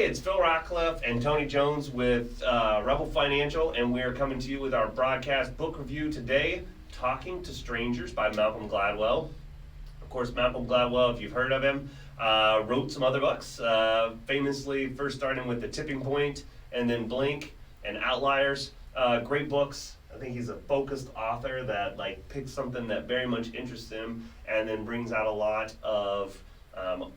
it's Phil Rockcliffe and Tony Jones with Rebel Financial, and we're coming to you with our broadcast book review today, Talking to Strangers by Malcolm Gladwell. Of course, Malcolm Gladwell, if you've heard of him, wrote some other books, famously first starting with The Tipping Point and then Blink and Outliers. Great books. I think he's a focused author that picks something that very much interests him and then brings out a lot of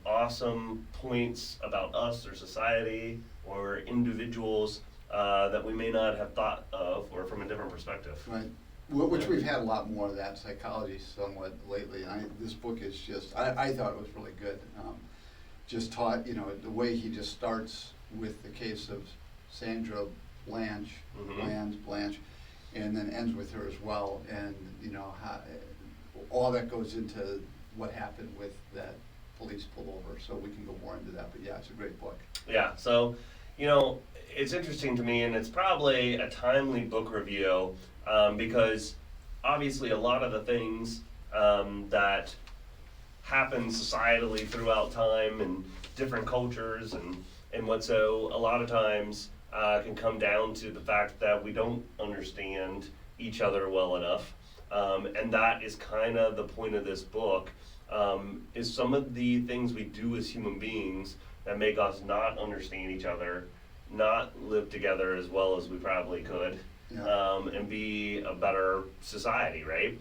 awesome points about us or society or individuals that we may not have thought of or from a different perspective. Right. Which we've had a lot more of that psychology somewhat lately. This book is just, I thought it was really good. Just taught, the way he just starts with the case of Sandra Blanche, Blanche, and then ends with her as well. And, how, all that goes into what happened with that police pullover. So we can go more into that. But yeah, it's a great book. Yeah, so, it's interesting to me, and it's probably a timely book review. Because obviously a lot of the things that happen societally throughout time and different cultures and what so a lot of times can come down to the fact that we don't understand each other well enough. And that is kind of the point of this book, is some of the things we do as human beings that make us not understand each other, not live together as well as we probably could. Yeah. And be a better society, right?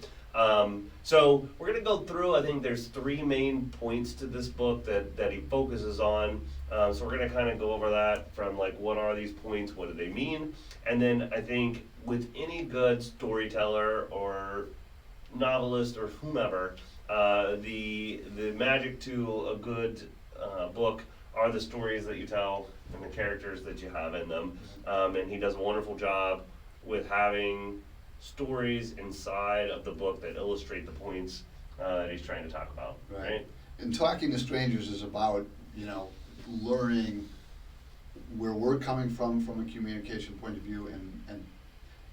So we're going to go through, I think there's 3 main points to this book that he focuses on. So we're going to kind of go over that from what are these points, what do they mean? And then I think with any good storyteller or novelist or whomever, the magic to a good book are the stories that you tell and the characters that you have in them. And he does a wonderful job with having stories inside of the book that illustrate the points that he's trying to talk about, right? And Talking to Strangers is about, learning where we're coming from a communication point of view, and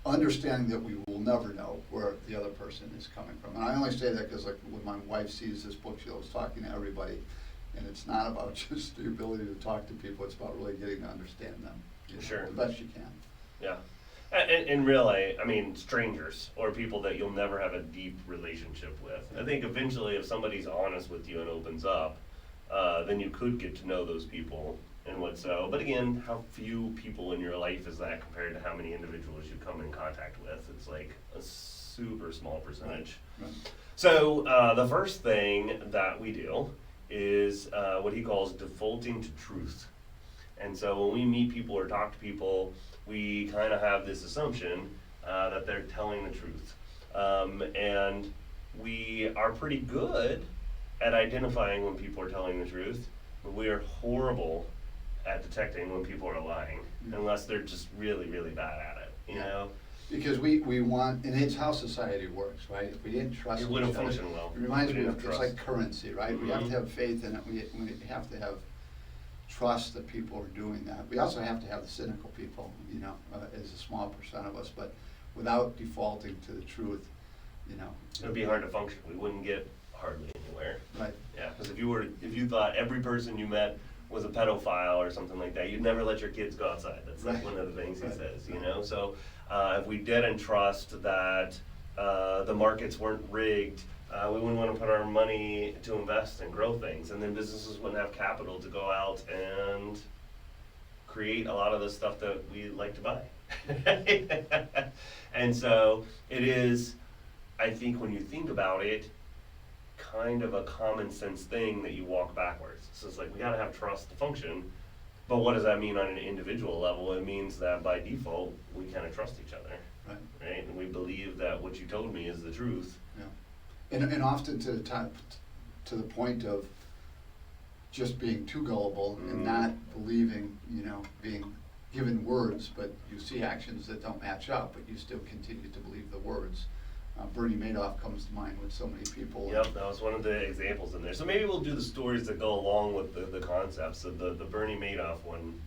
understanding that we will never know where the other person is coming from. And I only say that because when my wife sees this book, she loves talking to everybody, and it's not about just the ability to talk to people, it's about really getting to understand them Sure. the best you can. Yeah. And really, strangers or people that you'll never have a deep relationship with. I think eventually if somebody's honest with you and opens up, then you could get to know those people and what so. But again, how few people in your life is that compared to how many individuals you come in contact with? It's a super small percentage. Right. So the first thing that we do is what he calls defaulting to truth. And so when we meet people or talk to people, we kind of have this assumption that they're telling the truth. And we are pretty good at identifying when people are telling the truth, but we are horrible at detecting when people are lying, unless they're just really, really bad at it, you know? Because we want, and it's how society works, right? If we didn't trust it wouldn't function well. It reminds me of, it's like currency, right? Mm-hmm. We have to have faith in it. We have to have trust that people are doing that. We also have to have the cynical people, as a small percent of us, but without defaulting to the truth, it would be hard to function. We wouldn't get hardly anywhere. Right. Yeah, because if you thought every person you met was a pedophile or something like that, you'd never let your kids go outside. That's one of the things he says, So if we didn't trust that the markets weren't rigged, we wouldn't want to put our money to invest and grow things, and then businesses wouldn't have capital to go out and create a lot of the stuff that we like to buy. And so it is, I think when you think about it, kind of a common sense thing that you walk backwards. So it's we gotta have trust to function, but what does that mean on an individual level? It means that by default, we kind of trust each other, right? And we believe that what you told me is the truth. Yeah. And often to the point of just being too gullible and not believing, being given words, but you see actions that don't match up, but you still continue to believe the words. Bernie Madoff comes to mind with so many people. Yep, that was one of the examples in there. So maybe we'll do the stories that go along with the concepts of the Bernie Madoff one,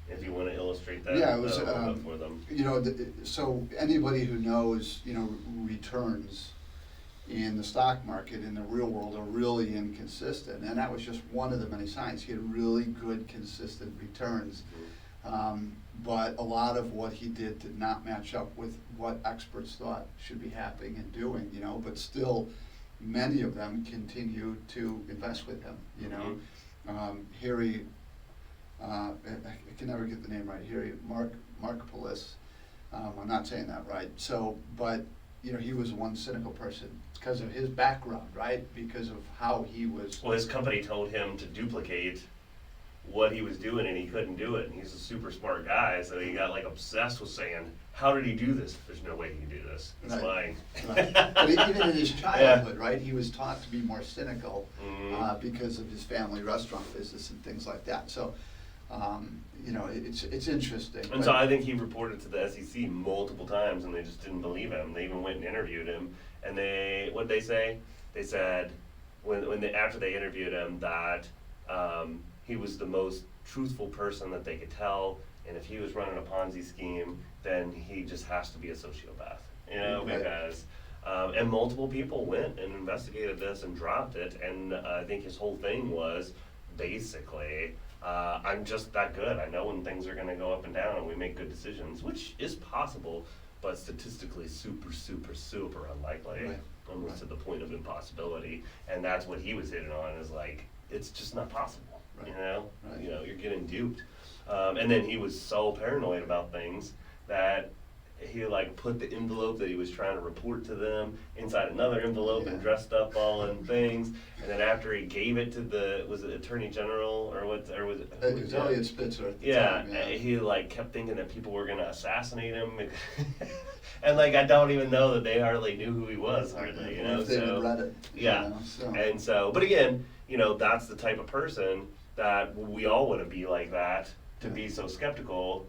if you want to illustrate that, yeah, it was, a little bit for them. So anybody who knows, returns, in the stock market, in the real world, are really inconsistent. And that was just one of the many signs. He had really good, consistent returns. But a lot of what he did not match up with what experts thought should be happening and doing, you know, but still, many of them continue to invest with him, you know. Harry, I can never get the name right, Harry Markopolis, I'm not saying that right, so, but, you know, he was one cynical person because of his background, right, because of how he was. Well, his company told him to duplicate what he was doing, and he couldn't do it, and he's a super smart guy, so he got like obsessed with saying, how did he do this? There's no way he can do this. It's Right. mine. Right. But even in his childhood, right, he was taught to be more cynical because of his family restaurant business and things like that. So, you know, it's interesting. And so I think he reported to the SEC multiple times, and they just didn't believe him. They even went and interviewed him, and what'd they say? They said after they interviewed him that he was the most truthful person that they could tell, and if he was running a Ponzi scheme, then he just has to be a sociopath, you know, Right. because, and multiple people went and investigated this and dropped it, and I think his whole thing was basically, I'm just that good. I know when things are gonna go up and down and we make good decisions, which is possible, but statistically super, super, super unlikely, Right. almost Right. to the point of impossibility, and that's what he was hitting on, is like, it's just not possible. Right. You know, Right. you know, you're getting duped. And then he was so paranoid about things that he like put the envelope that he was trying to report to them inside another envelope and Yeah. dressed up all in things. And then after he gave it to was it Attorney General or what, or was it? It was Elliot Spitzer at the Yeah, time, yeah. he like kept thinking that people were gonna assassinate him. And like, I don't even know that they hardly knew who he was hardly, you Or know, if they so. had read it, you Yeah, know, so. and so, but again, you know, that's the type of person that we all wanna be like that, to be so skeptical,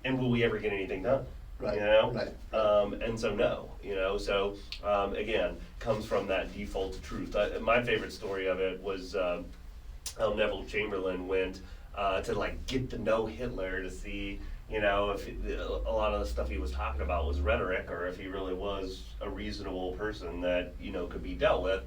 and will we ever get anything done? Right, You know? right. And so no, you know, so, again, comes from that default to truth. My favorite story of it was, how Neville Chamberlain went, to like get to know Hitler to see, you know, if a lot of the stuff he was talking about was rhetoric, or if he really was a reasonable person that, you know, could be dealt with.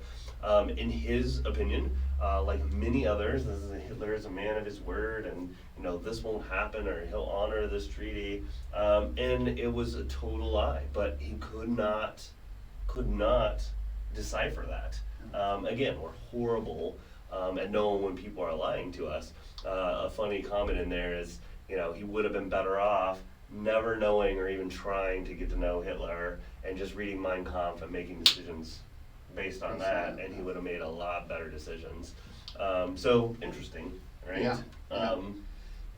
In his opinion, like many others, Hitler is a man of his word, and you know, this won't happen, or he'll honor this treaty. And it was a total lie, but he could not decipher that. Again, we're horrible at knowing when people are lying to us. A funny comment in there is, you know, he would have been better off never knowing or even trying to get to know Hitler and just reading Mein Kampf and making decisions based on that, and he would have made a lot better decisions. So interesting, right? Yeah, yeah.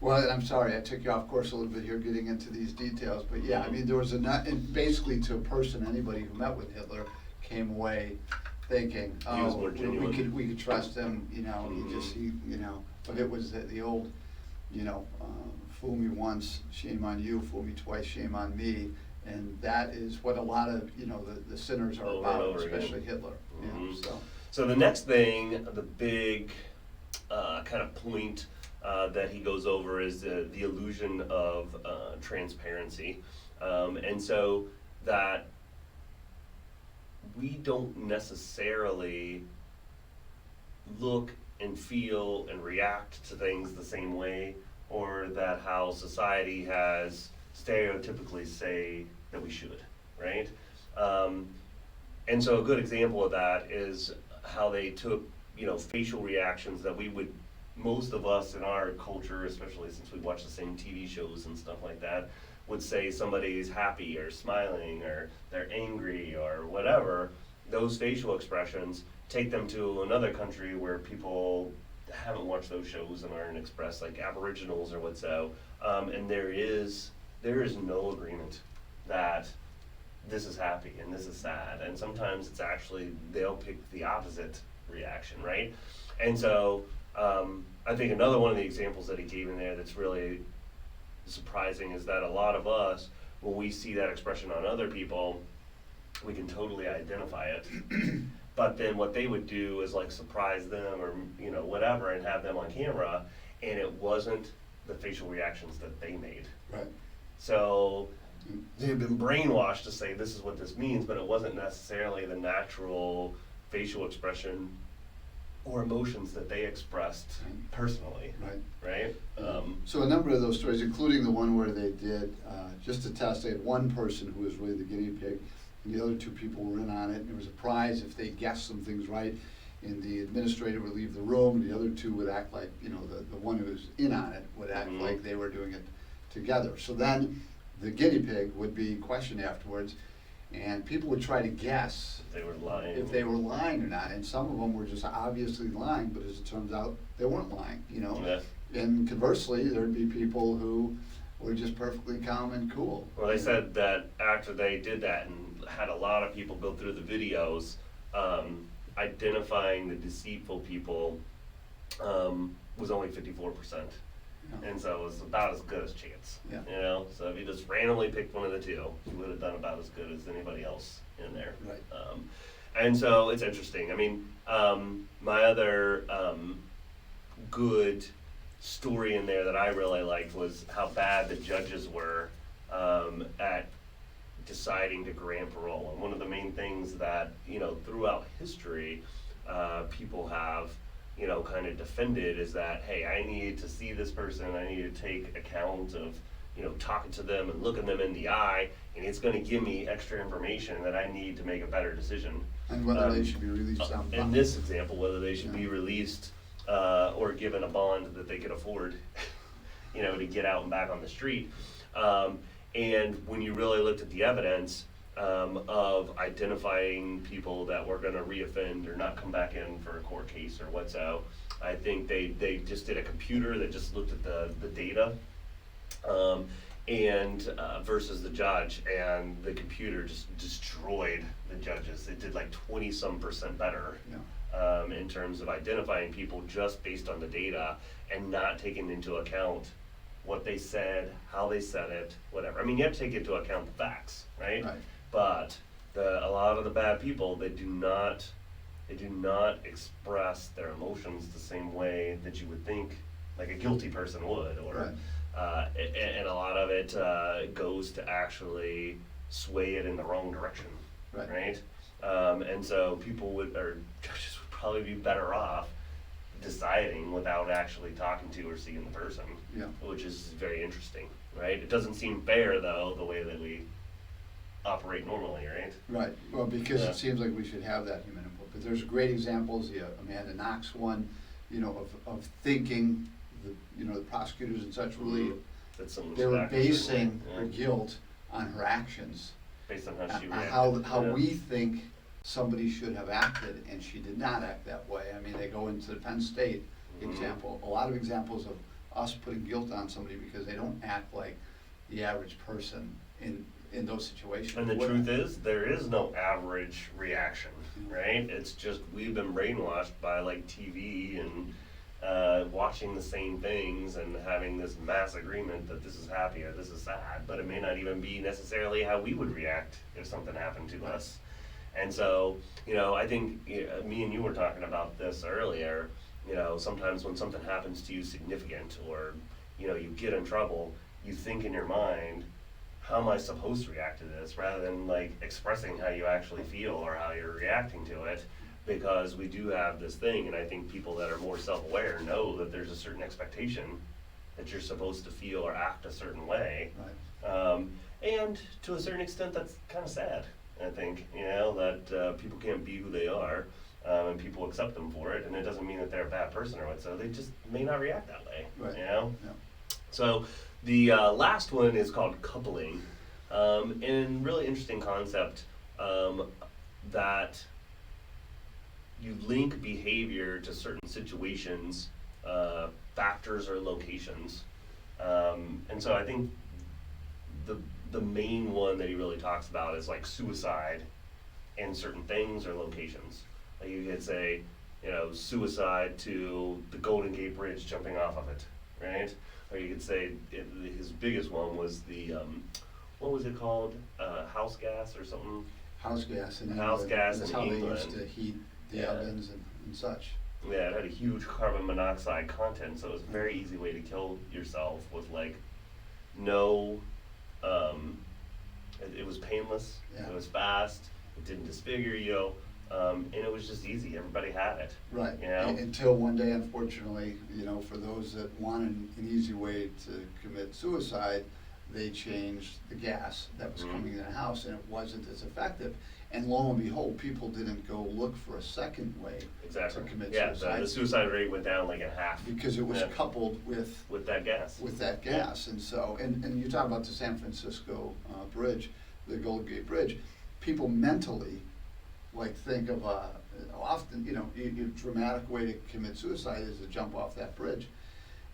Well, and I'm sorry, I took you off course a little bit here getting into these details, but yeah, I mean, there was and basically to a person, anybody who met with Hitler came away thinking, He was oh, more genuine. we could trust him, you know, you know, but it was the old, you know, fool me once, shame on you, fool me twice, shame on me, and that is what a lot of, you know, the sinners are Over and about, over especially again. Hitler, you know, so. So the next thing, the big kind of point that he goes over is the illusion of transparency. And so that we don't necessarily look and feel and react to things the same way, or that how society has stereotypically say that we should, right? And so a good example of that is how they took, you know, facial reactions that we would, most of us in our culture, especially since we watch the same TV shows and stuff like that, would say somebody's happy or smiling or they're angry or whatever. Those facial expressions, take them to another country where people haven't watched those shows and aren't expressed, like Aboriginals or what so, and there is no agreement that this is happy and this is sad, and sometimes it's actually, they'll pick the opposite reaction, right? And so I think another one of the examples that he gave in there that's really surprising is that a lot of us, when we see that expression on other people, we can totally identify it. But then what they would do is like surprise them or, you know, whatever, and have them on camera, and it wasn't the facial reactions that they made. Right. So they've been brainwashed to say this is what this means, but it wasn't necessarily the natural facial expression or emotions that they expressed personally, right? So a number of those stories, including the one where they did, just a test, they had one person who was really the guinea pig, and the other two people were in on it, and there was a prize if they guessed some things right, and the administrator would leave the room, and the other two would act like, the one who was in on it would act like they were doing it together. So then the guinea pig would be questioned afterwards, and people would try to guess if they were lying or not, and some of them were just obviously lying, but as it turns out, they weren't lying, Yeah. And conversely, there'd be people who were just perfectly calm and cool. Well, they said that after they did that and had a lot of people go through the videos, identifying the deceitful people was only 54%. Yeah. And so it was about as good as chance. Yeah. So if you just randomly picked one of the two, you would have done about as good as anybody else in there. Right. And so it's interesting. I mean, my other good story in there that I really liked was how bad the judges were at deciding to grant parole. And one of the main things that, throughout history, people have kind of defended is that, hey, I need to see this person, I need to take account of, talking to them and looking them in the eye, and it's going to give me extra information that I need to make a better decision. And whether they should be released on bond. In this example, whether they should be released or given a bond that they could afford, to get out and back on the street. And when you really looked at the evidence of identifying people that were going to reoffend or not come back in for a court case or what's out, I think they just did a computer that just looked at the data and versus the judge, and the computer just destroyed the judges. It did like 20% better. Yeah. In terms of identifying people just based on the data and not taking into account what they said, how they said it, whatever. I mean, you have to take into account the facts, right? Right. But a lot of the bad people, they do not express their emotions the same way that you would think like a guilty person would, or Right. And a lot of it goes to actually sway it in the wrong direction, Right. And so judges would probably be better off deciding without actually talking to or seeing the person, Yeah. which is very interesting, right? It doesn't seem fair, though, the way that we operate normally, right? Right, well, because Yeah. it seems like we should have that human input, but there's great examples, the Amanda Knox one, of thinking, the prosecutors and such really, That someone they should were act a certain basing way, her guilt on her actions. based on how she on reacted. how yeah. we think somebody should have acted, and she did not act that way. I mean, they go into the Penn State example, a lot of examples of us putting guilt on somebody because they don't act like the average person in those situations. And the truth is, there is no average reaction, right? It's just we've been brainwashed by like TV and watching the same things and having this mass agreement that this is happy or this is sad, but it may not even be necessarily how we would react if something happened to us. And so, I think me and you were talking about this earlier. Sometimes when something happens to you significant, or you get in trouble, you think in your mind, how am I supposed to react to this, rather than like expressing how you actually feel or how you're reacting to it, because we do have this thing, and I think people that are more self-aware know that there's a certain expectation that you're supposed to feel or act a certain way. Right. And to a certain extent, that's kind of sad, I think, that people can't be who they are, and people accept them for it, and it doesn't mean that they're a bad person or what, so they just may not react that way, Right. Yeah. So The last one is called coupling, and really interesting concept that you link behavior to certain situations, factors or locations, and so I think the main one that he really talks about is like suicide and certain things or locations. Like you could say, suicide to the Golden Gate Bridge, jumping off of it, right? Or you could say his biggest one was the what was it called? House gas or something? house gas in House England, gas that's in how England. they used to heat the Yeah. ovens and such. Yeah, it had a huge carbon monoxide content, so it was a very easy way to kill yourself with like no painless, Yeah. it was fast, it didn't disfigure you, and it was just easy, everybody had it. Right, You know? until one day, unfortunately, you know, for those that want an easy way to commit suicide, they changed the gas that was Mhm. coming in the house, and it wasn't as effective. And lo and behold, people didn't go look for a second way Exactly. to commit Yeah, suicide. the suicide rate went down like in half. Because it was Yeah. coupled with That gas. that gas. And so, and you talk about the San Francisco bridge, the Golden Gate Bridge, people mentally, like, think of, often, you know, a dramatic way to commit suicide is to jump off that bridge.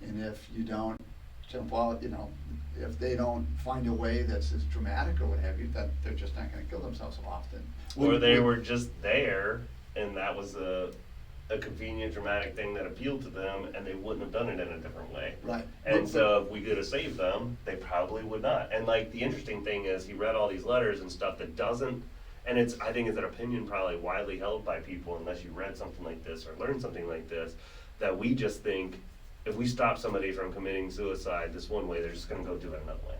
And if you don't jump out, you know, if they don't find a way that's as dramatic or what have you, that they're just not gonna kill themselves often. Or they were just there, and that was a convenient, dramatic thing that appealed to them, and they wouldn't have done it in a different way. Right. And so if we could have saved them, they probably would not. And like, the interesting thing is, he read all these letters and stuff that doesn't, and I think it's an opinion probably widely held by people, unless you read something like this or learned something like this, that we just think, if we stop somebody from committing suicide this one way, they're just gonna go do it another way.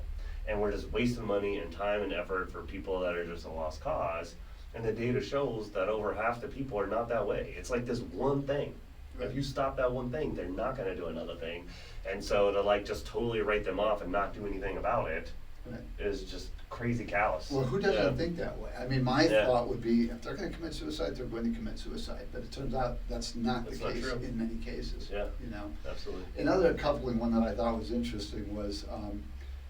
And we're just wasting money and time and effort for people that are just a lost cause. And the data shows that over half the people are not that way. It's like this one thing. Right. If you stop that one thing, they're not gonna do another thing. And so to like just totally write them off and not do anything about it Right. is just crazy callous. Well, who doesn't Yeah. think that way? I mean, my Yeah. thought would be, if they're gonna commit suicide, they're going to commit suicide, but it turns out that's not the That's not case true. in many cases, Yeah. you know? Absolutely. Another coupling one that I thought was interesting was,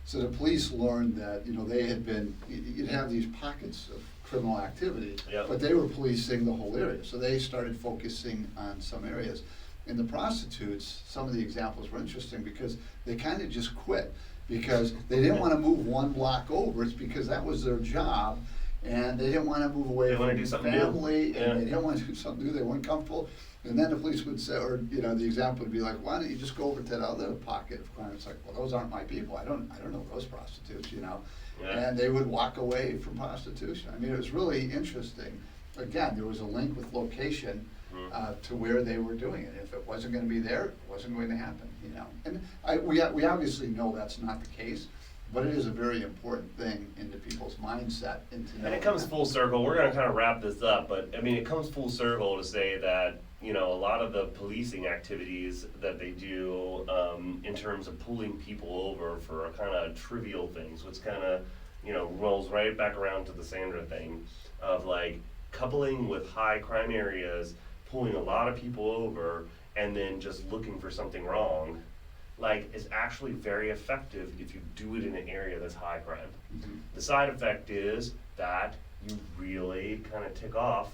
so the police learned that, you know, they had been, you'd have these pockets of criminal activity, Yep. but they were policing the whole area, so they started focusing on some areas. And the prostitutes, some of the examples were interesting because they kind of just quit, because they didn't want to move one block over. It's because that was their job, and they didn't want to move away They wanna from do something new. family, Yeah. and they didn't want to do something new. They weren't comfortable. And then the police would say, or, you know, the example would be like, why don't you just go over to that other pocket of crime? It's like, well, those aren't my people. I don't know those prostitutes, you know? Yeah. And they would walk away from prostitution. I mean, it was really interesting. Again, there was a link with location to where they were doing it. If it wasn't gonna be there, it wasn't going to happen, you know? And we obviously know that's not the case, but it is a very important thing into people's mindset and to know. And it comes that. full circle. We're gonna kind of wrap this up, but I mean, it comes full circle to say that, you know, a lot of the policing activities that they do, in terms of pulling people over for kind of trivial things, which kind of, you know, rolls right back around to the Sandra thing of like coupling with high crime areas, pulling a lot of people over, and then just looking for something wrong, like, is actually very effective if you do it in an area that's high crime. Mhm. The side effect is that you really kind of tick off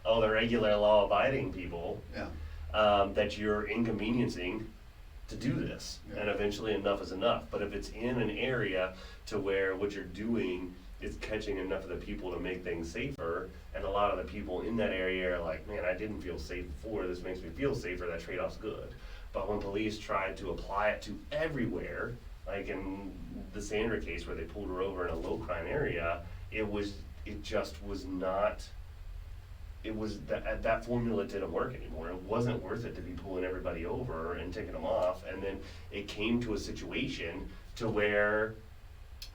all the regular law-abiding people Yeah, that you're inconveniencing to do this, Yeah. and eventually enough is enough. But if it's in an area to where what you're doing is catching enough of the people to make things safer, and a lot of the people in that area are like, man, I didn't feel safe before, this makes me feel safer, that trade-off's good. But when police tried to apply it to everywhere, like in the Sandra case where they pulled her over in a low crime area, it just was not, that formula didn't work anymore. It wasn't worth it to be pulling everybody over and taking them off. And then it came to a situation to where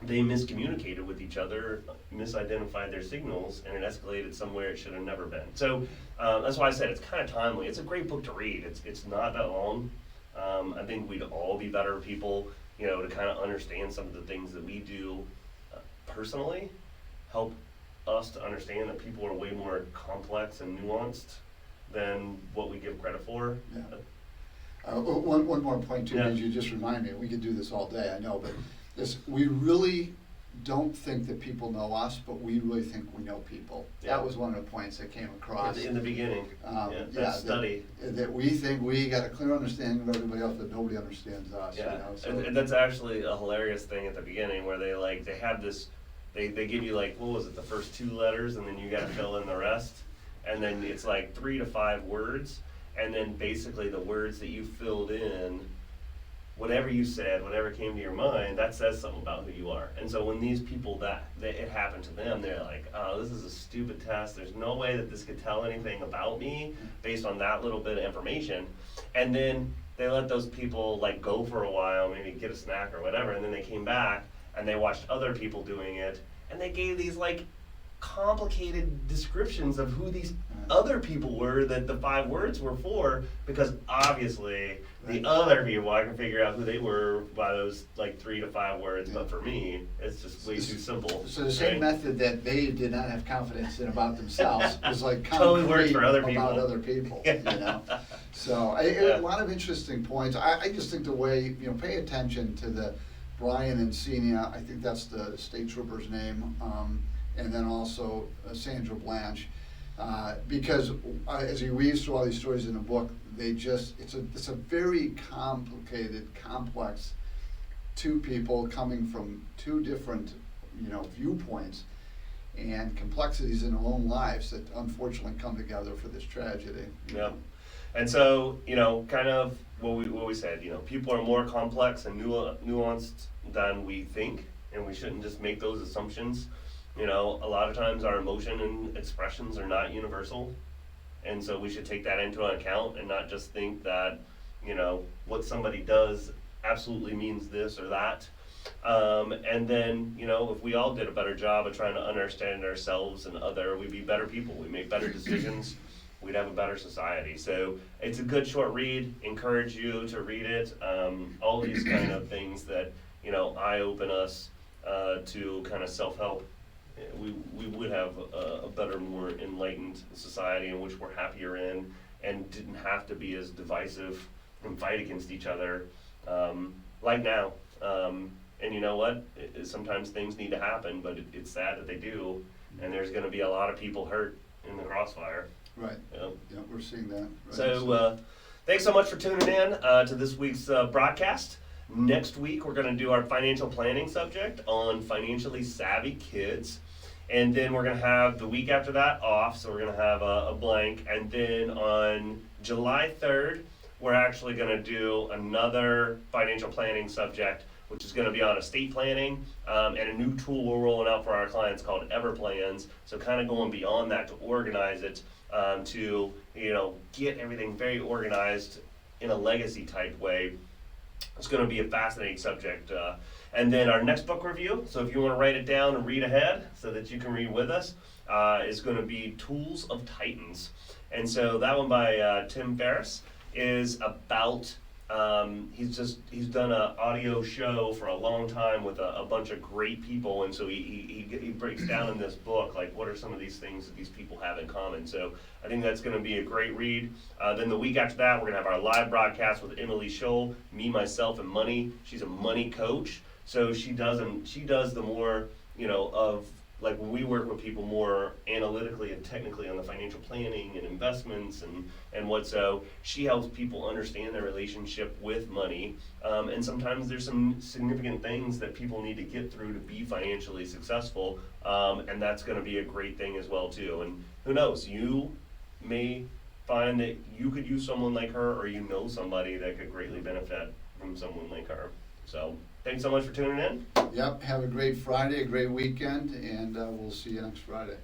they miscommunicated with each other, misidentified their signals, and it escalated somewhere it should have never been. So that's why I said it's kind of timely. It's a great book to read. It's not that long. I think we'd all be better people, you know, to kind of understand some of the things that we do personally, help us to understand that people are way more complex and nuanced than what we give credit for. Yeah. One more point too, Yeah. because you just remind me, we could do this all day, I know, but we really don't think that people know us, but we really think we know people. Yeah. That was one of the points that came across. In the beginning, that study. That we think we got a clear understanding of everybody else, but nobody understands us, you Yeah, know, so. and that's actually a hilarious thing at the beginning where they have this, they give you like, what was it, the first 2 letters, and then you gotta fill in the rest, and then it's like 3 to 5 words, and then basically the words that you filled in, whatever you said, whatever came to your mind, that says something about who you are. And so when these people that it happened to them, they're like, oh, this is a stupid test, there's no way that this could tell anything about me based on that little bit of information. And then they let those people like go for a while, maybe get a snack or whatever, and then they came back and they watched other people doing it, and they gave these like complicated descriptions of who these other people were that the 5 words were for, because obviously the other people, I can figure out who they were by those like 3 to 5 words, but for me, it's just way too simple. So the same right? method that they did not have confidence in about themselves was like Totally works concrete for other about people. other people, you know? So, Yeah. a lot of interesting points. I just think the way, you know, pay attention to the Brian Encina, I think that's the state trooper's name, and then also Sandra Blanche. Because as he weaves through all these stories in the book, it's a very complicated, complex 2 people coming from 2 different, you know, viewpoints and complexities in their own lives that unfortunately come together for this tragedy. Yep. And so, you know, kind of what we said, you know, people are more complex and nuanced than we think, and we shouldn't just make those assumptions. You know, a lot of times our emotion and expressions are not universal, and so we should take that into account and not just think that, you know, what somebody does absolutely means this or that. And then, you know, if we all did a better job of trying to understand ourselves and we'd be better people, we'd make better decisions, we'd have a better society. So it's a good short read, encourage you to read it. All these kind of things that, you know, eye-open us to kind of self-help. We would have a better, more enlightened society in which we're happier in, and didn't have to be as divisive and fight against each other like now. And you know what? Sometimes things need to happen, but it's sad that they do, and there's going to be a lot of people hurt in the crossfire. Right. Yeah, Yeah, we're seeing that. Right. So thanks so much for tuning in to this week's broadcast. Next week, we're going to do our financial planning subject on financially savvy kids. And then we're going to have the week after that off, so we're going to have a blank. And then on July 3rd, we're actually going to do another financial planning subject, which is going to be on estate planning and a new tool we're rolling out for our clients called EverPlans. So kind of going beyond that to organize it, to, you know, get everything very organized in a legacy type way. It's going to be a fascinating subject. And then our next book review, so if you want to write it down and read ahead so that you can read with us, is going to be Tools of Titans. And so that one by Tim Ferriss is about, he's done an audio show for a long time with a bunch of great people, and so he breaks down in this book, like, what are some of these things that these people have in common. So I think that's going to be a great read. Then the week after that, we're going to have our live broadcast with Emily Scholl, Me, Myself, and Money. She's a money coach. So she does the more, you know, of, like, when we work with people more analytically and technically on the financial planning and investments and what, so she helps people understand their relationship with money. And sometimes there's some significant things that people need to get through to be financially successful. And that's going to be a great thing as well too. And who knows, you may find that you could use someone like her, or you know somebody that could greatly benefit from someone like her. So thanks so much for tuning in. Yep, have a great Friday, a great weekend, and we'll see you next Friday.